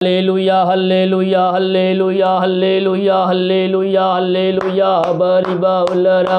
Hallelujah हालेलुया हालेलुया हालेलुया हालेलुया हालेलुया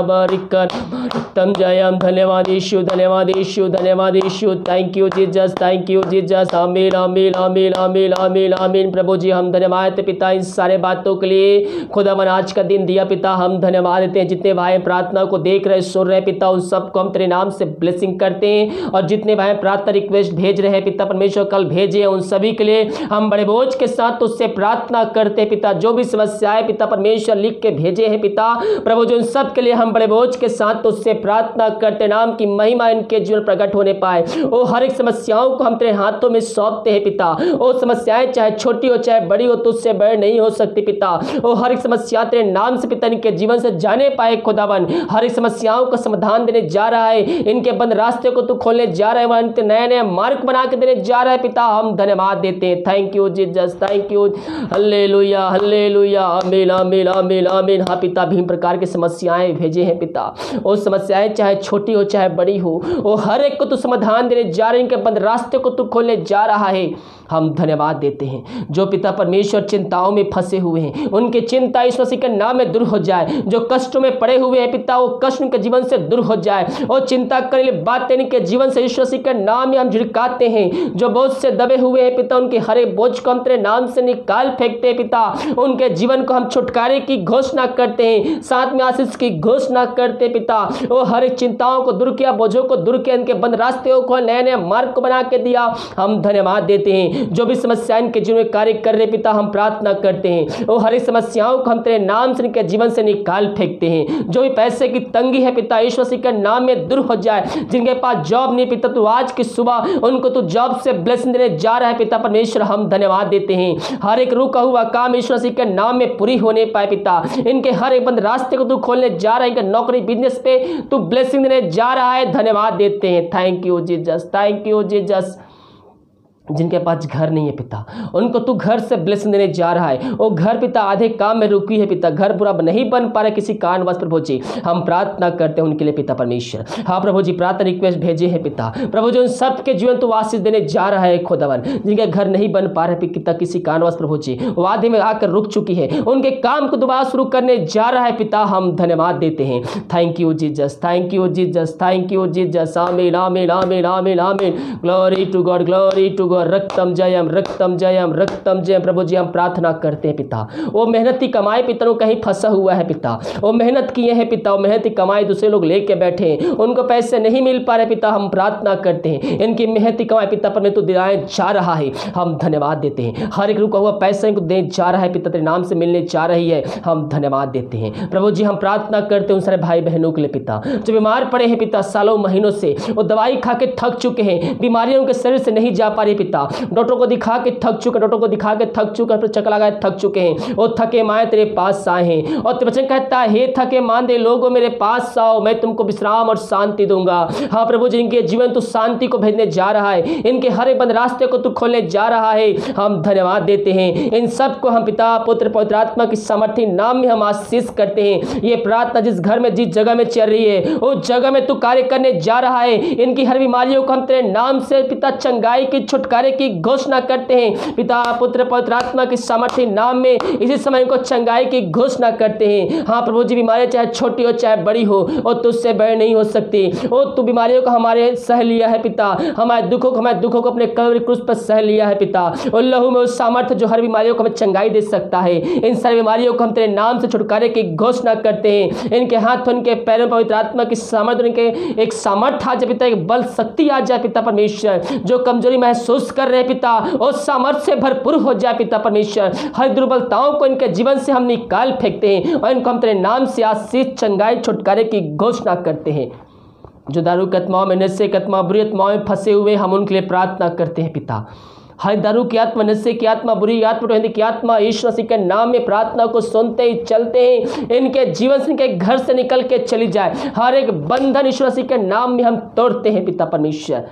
बरिकम जयम। धन्यवाद यीशु, धन्यवाद यीशु, धन्यवाद यीशु। Thank you Jesus, thank you Jesus. आमीन आमीन आमीन आमीन आमीन आमीन। प्रभु जी हम धन्यवाद पिता इन सारे बातों के लिए। खुदावन आज का दिन दिया पिता, हम धन्यवाद देते हैं। जितने भाई प्रार्थना को देख रहे सुन रहे पिता, उन सबको हम तेरे नाम से ब्लेसिंग करते हैं। और जितने भाई प्रार्थना रिक्वेस्ट भेज रहे हैं पिता परमेश्वर, कल भेजे उन सभी के लिए हम बड़े बोझ के साथ उससे प्रार्थना करते हैं पिता। जो भी समस्याएं पिता परमेश्वर लिख के भेजे हैं पिता प्रभु, जो उन सब के लिए हम बड़े बोझ के साथ उससे प्रार्थना करते, नाम की महिमा इनके जीवन प्रकट होने पाए। वो हर एक समस्याओं को हम तेरे हाथों में सौंपते हैं पिता। वो समस्याएं चाहे छोटी हो चाहे बड़ी हो, तुझसे बड़ी नहीं हो सकती पिता। वो हर एक समस्या तेरे नाम से पिता इनके जीवन से जाने पाए खुदावन। हर एक समस्याओं का समाधान देने जा रहा है, इनके बंद रास्ते को तू खोलने जा रहा है, वह इनके नए नए मार्ग बना के देने जा रहा है पिता। हम धन्यवाद देते हैं। Thank you Jesus, thank you. Hallelujah hallelujah आमीन आमीन आमीन आमीन। हाँ पिता, भिन्न प्रकार की समस्याएं भेजे हैं पिता। वो समस्याएं चाहे छोटी हो चाहे बड़ी हो, वो हर एक को तू समाधान देने जा रहे हैं, इनके बंद रास्ते को तू खोलने जा रहा है। हम धन्यवाद देते हैं। जो पिता परमेश्वर चिंताओं में फंसे हुए हैं, उनकी चिंता यीशु मसीह के नाम में दूर हो जाए। जो कष्टों में पड़े हुए हैं पिता, वो कष्ट उनके जीवन से दूर हो जाए। और चिंता करने वाली बातें इनके जीवन से यीशु मसीह के नाम में हम झिड़काते हैं। जो बोझ से दबे हुए हैं पिता, उनके हर एक बोझ को हम तेरे नाम से निकाल फेंकते हैं पिता। उनके जीवन को हम छुटकारे की घोषणा करते हैं, साथ में आशीष की घोषणा करते पिता। वो हर एक चिंताओं को दूर किया, बोझों को दूर किया, इनके बंद रास्ते को नए नए मार्ग को बना के दिया। हम धन्यवाद देते हैं। जो भी समस्या इनके जीवन में कार्य कर रहे पिता, हम प्रार्थना करते हैं वो हर एक समस्याओं को हम तेरे नाम से इनके जीवन से निकाल फेंकते हैं। जो भी पैसे की तंगी है पिता, यीशु मसीह के नाम में दूर हो जाए। जिनके पास जॉब नहीं पिता, तो आज की सुबह उनको तो जॉब से ब्लेसिंग देने जा रहा है पिता परमेश्वर। हम धन्यवाद देते हैं। हर एक रुका हुआ काम यीशु मसीह के नाम में पूरी होने पाए पिता। इनके हर एक बंद रास्ते को तू खोलने जा रहा है। इनके नौकरी बिजनेस पे तू ब्लेसिंग देने जा रहा है। धन्यवाद देते हैं। Thank you Jesus, thank you Jesus. जिनके पास घर नहीं है पिता, उनको तू घर से ब्लेसिंग देने जा रहा है। वो घर पिता आधे काम में रुकी है पिता, घर पूरा नहीं बन पा रहा किसी कारणवश प्रभु जी। हम प्रार्थना करते हैं उनके लिए पिता परमेश्वर। हाँ प्रभु जी, प्रार्थना रिक्वेस्ट भेजे हैं पिता प्रभु, जो उन सबके जीवन तो आशीष देने जा रहा है खुदावन। जिनके घर नहीं बन पा रहे पिता किसी कारणवश प्रभु जी, वो आधे में आकर रुक चुकी है, उनके काम को दोबारा शुरू करने जा रहा है पिता। हम धन्यवाद देते हैं। Thank you Jesus, thank you Jesus, thank you Jesus. आमीन आमीन आमीन आमीन आमीन। Glory to God, glory to रक्तम जयम, रक्तम जयम, रक्तम जयम। प्रभु जी हम प्रार्थना करते हैं पिता, वो मेहनती कमाए पिता, वो कहीं फंसा हुआ है पिता। वो मेहनत किए हैं पिता, वो मेहनती कमाए दूसरे लोग लेके बैठे हैं, उनको पैसे नहीं मिल पा रहे पिता। हम प्रार्थना करते हैं इनकी मेहनती कमाए पिता पर तो दिलाए जा रहा है। हम धन्यवाद देते हैं। हर एक रुका हुआ पैसा इनको देने जा रहा है पिता, तेरे नाम से मिलने जा रही है। हम धन्यवाद देते हैं प्रभु जी। हम प्रार्थना करते हैं उन सारे भाई बहनों के लिए पिता, जो बीमार पड़े हैं पिता सालों महीनों से। वो दवाई खा के थक चुके हैं, बीमारियां उनके शरीर से नहीं जा पा रही पिता। डॉक्टर को दिखा के थक चुके, डॉक्टर को दिखा के थक चुके, फिर चक्कर लगाए थक चुके हैं। वो थके माए तेरे पास आए हैं। और तेरे वचन कहता है, हे थके मांदे लोगों मेरे पास आओ, मैं तुमको विश्राम और शांति दूंगा। हाँ प्रभु जी, इनके जीवन तू शांति को भेजने जा रहा है, इनके हर एक बंद रास्ते को तू खोलने जा रहा है। हम धन्यवाद देते हैं। इन सबको हम पिता पुत्र पवित्र आत्मा की सामर्थ्य नाम में हम आशीष करते हैं। ये प्रार्थना जिस घर में जिस जगह में चल रही है, उस जगह में तू कार्य करने जा रहा है। इनकी हर बीमारियों को हम तेरे नाम से पिता चंगाई की छुटकारे की घोषणा करते हैं पिता पुत्र पवित्र आत्मा की सामर्थ्य नाम में। इसी समय इनको चंगाई की घोषणा करते हैं। हाँ प्रभु जी, बीमारियां चाहे छोटी हो चाहे बड़ी हो, और तुझसे बड़ी नहीं हो सकती। और तू बीमारियों को हमारे सह लिया है पिता, हमारे दुखों को अपने कल्वरी क्रूस पर सह लिया है पिता। और लहू में उस सामर्थ्य जो हर बीमारियों को हमें चंगाई दे सकता है। इन सारी बीमारियों को हम तेरे नाम से छुटकारे की घोषणा करते हैं। इनके हाथों इनके पैरों पवित्र आत्मा की सामर्थ्य, इनके एक सामर्थ्य आ जाए पिता, एक बल शक्ति आ जाए पिता परमेश्वर। जो कमजोरी महसूस कर रहे हैं पिता, उस सामर्थ्य से भरपूर हो जाए पिता परमेश्वर। हर दुर्बलताओं को इनके जीवन से हम निकाल फेंकते हैं और इनको हम तेरे नाम से आशीष चंगाई छुटकारे की घोषणा करते हैं। जो दारू की आत्माओं में, नशे की आत्मा, बुरी आत्माओं में फंसे हुए, हम उनके लिए प्रार्थना करते हैं पिता। हर दारू की आत्मा, नशे की आत्मा, बुरी आत्मा, टोहनी की आत्मा, यीशु मसीह के नाम में प्रार्थना को सुनते ही चलते हैं, इनके जीवन से, इनके घर से निकल के चली जाए। हर एक बंधन यीशु मसीह के नाम में हम तोड़ते हैं पिता परमेश्वर।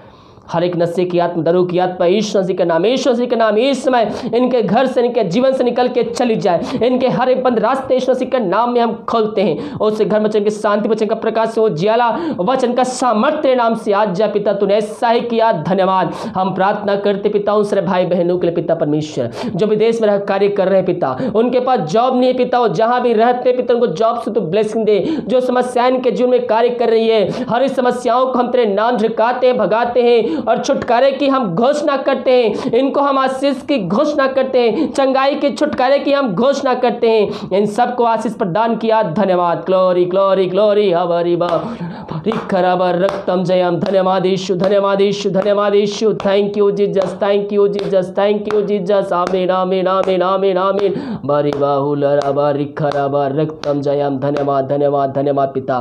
हर एक नशे की आत्मा, दारू की आत्मा यीशु मसीह के नाम, यीशु मसीह के नाम इस समय इनके घर से, इनके जीवन से निकल के चली जाए। इनके हर एक बंद रास्ते यीशु मसीह के नाम में हम खोलते हैं। और उससे घर में वचन की शांति, वचन का प्रकाश, वो जियाला वचन का सामर्थ्य नाम से आज जा पिता, तूने ऐसा ही किया, धन्यवाद। हम प्रार्थना करते पिता उन सारे भाई बहनों के लिए पिता परमेश्वर, जो विदेश में रह कार्य कर रहे हैं पिता, उनके पास जॉब नहीं है पिता, वो जहां भी रहते पिता उनको जॉब से तो ब्लेसिंग दे। जो समस्याएं इनके जीवन में कार्य कर रही है, हर इस समस्याओं को हम तेरे नाम झुकाते हैं, भगाते हैं और छुटकारे की हम घोषणा करते हैं। इनको हम आशीष की घोषणा करते हैं, चंगाई के छुटकारे की हम घोषणा करते हैं। इन सबको आशीष प्रदान किया, धन्यवाद। ग्लोरी ग्लोरी ग्लोरी हवरी खराबर रक्तम जयम, धन्यवाद यीशु, धन्यवाद यीशु, धन्यवाद यीशु। Thank you Jesus, thank you Jesus, thank you Jesus. आमीन आमीन आमीन आमीन आमीन। बारी बाहुल राबारी खराबर रक्तम जयम, धन्यवाद धन्यवाद धन्यवाद पिता।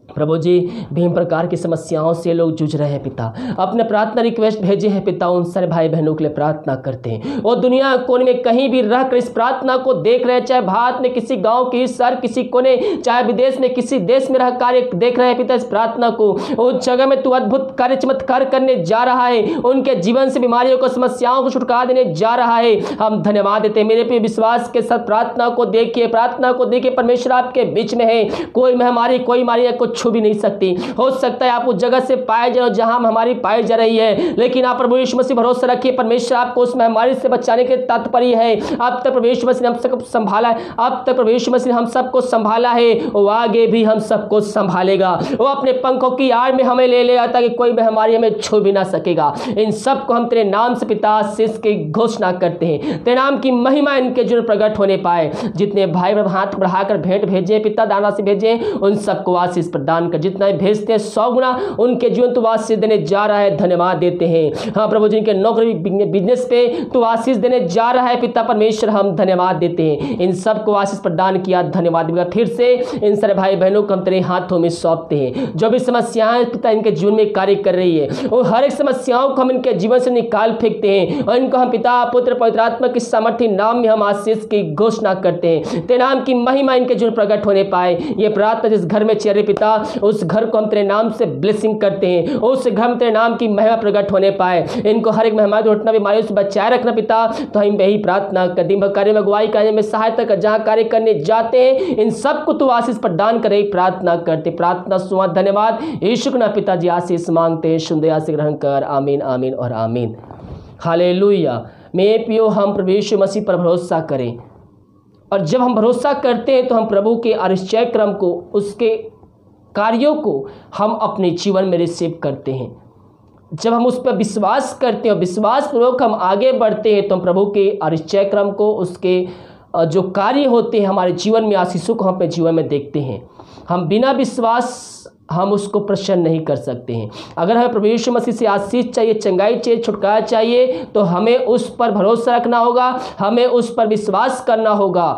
प्रभु जी, विभिन्न प्रकार की समस्याओं से लोग जूझ रहे हैं पिता, अपने प्रार्थना रिक्वेस्ट भेजे हैं पिता, उन सारे भाई बहनों के लिए प्रार्थना करते हैं। और दुनिया कोने में कहीं भी रहकर इस प्रार्थना को देख रहे हैं, चाहे भारत में किसी गांव की शहर किसी कोने, चाहे विदेश में किसी देश में रह कार्य देख रहे हैं पिता इस प्रार्थना को। उस जगह में तू अद्भुत कार्य चमत्कार करने जा रहा है, उनके जीवन से बीमारियों को, समस्याओं को छुटकारा देने जा रहा है। हम धन्यवाद देते हैं। मेरे पे विश्वास के साथ प्रार्थना को देखिए, प्रार्थना को देखिए। परमेश्वर आपके बीच में है, कोई महामारी, कोई बीमारी को छू भी नहीं सकती। हो सकता है आप उस जगह से पाए जाओ जहां महामारी पाई जा रही है, लेकिन आप प्रभु यीशु मसीह भरोसा रखिए, परमेश्वर आपको उस महामारी से बचाने के तात्पर्य है। अब तक प्रभु यीशु मसीह ने हम सबको संभाला है, अब तक प्रभु यीशु मसीह ने हम सबको संभाला है, वो आगे भी हम सबको संभालेगा। वो अपने पंखों की आड़ में हमें ले लेगा ताकि कोई महामारी हमें छू भी ना सकेगा। इन सबको हम तेरे नाम से पिता आशीष की घोषणा करते हैं। तेरे नाम की महिमा इनके जीवन प्रकट होने पाए। जितने भाई हाथ बढ़ाकर भेंट भेजे पिता, दाना से भेजे, उन सबको आशीष प्रदान कर। जितना भेजते हैं 100 गुना उनके जीवन तू आशीष देने जा रहा है, धन्यवाद देते हैं। हाँ प्रभु, जिनके नौकरी बिजनेस पे तू आशीष देने जा रहा है पिता परमेश्वर, हम धन्यवाद देते हैं। इन सबको आशीष प्रदान किया, धन्यवाद। फिर से इन सारे भाई बहनों को हम तेरे हाथों में सौंपते हैं। जो भी समस्याएं पिता इनके जीवन में कार्य कर रही है, वो हर एक समस्याओं को हम इनके जीवन से निकाल फेंकते हैं और इनको हम पिता पुत्र पवित्र आत्मा की सामर्थ्य नाम में हम आशीष की घोषणा करते हैं। तेरे नाम की महिमा इनके जीवन प्रकट होने पाए। ये प्रार्थना जिस घर में चेहरे पिता, उस घर को हम तेरे नाम से ब्लेसिंग करते हैं, उस घर में तेरे नाम की महिमा प्रकट होने पाए। इनको हर एक महामारी घटना बीमारियों से बचाए रखना पिता। तो हम यही प्रार्थना कर, दिन भर कार्य में अगुवाई करने में सहायता कर, जहां कार्य करने जाते हैं इन सबको तू आशीष प्रदान करे, प्रार्थना करते। प्रार्थना सुना, धन्यवाद यीशु के नाम पिताजी आशीष मांगते हैं, शुद्ध से ग्रहण कर। आमीन आमीन और आमीन। हालेलुया। मेरे प्रियो, हम प्रभु यीशु मसीह पर भरोसा करें, और जब हम भरोसा करते हैं तो हम प्रभु के आश्चर्य क्रम को, उसके कार्यों को हम अपने जीवन में रिसीव करते हैं। जब हम उस पर विश्वास करते हैं और विश्वास पूर्वक हम आगे बढ़ते हैं तो हम प्रभु के आश्चर्य क्रम को, उसके जो कार्य होते हैं हमारे जीवन में, आशीषों को हम अपने जीवन में देखते हैं। हम बिना विश्वास हम उसको प्रसन्न नहीं कर सकते हैं। अगर हमें प्रभु यीशु मसीह से आशीष चाहिए, चंगाई चाहिए, छुटकारा चाहिए, तो हमें उस पर भरोसा रखना होगा, हमें उस पर विश्वास करना होगा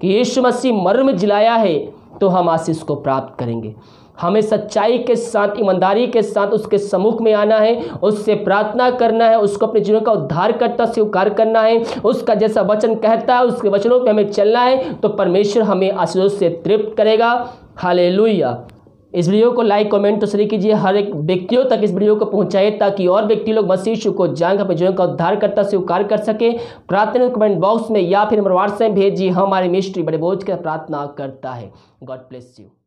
कि यीशु मसीह मर में जिलाया है, तो हम आशीष को प्राप्त करेंगे। हमें सच्चाई के साथ, ईमानदारी के साथ उसके सम्मुख में आना है, उससे प्रार्थना करना है, उसको अपने जीवन का उद्धारकर्ता स्वीकार करना है, उसका जैसा वचन कहता है उसके वचनों पे हमें चलना है, तो परमेश्वर हमें आशीषों से तृप्त करेगा। हालेलुया। इस वीडियो को लाइक, कमेंट तो शेयर कीजिए, हर एक व्यक्तियों तक इस वीडियो को पहुंचाइए ताकि और व्यक्ति लोग मसीह यीशु को जानकर अपने जीवन का उद्धारकर्ता स्वीकार कर सके। प्रार्थना कमेंट बॉक्स में या फिर हमारे व्हाट्सएप भेजिए, हमारी मिनिस्ट्री बड़े बोझ के प्रार्थना करता है। God bless you.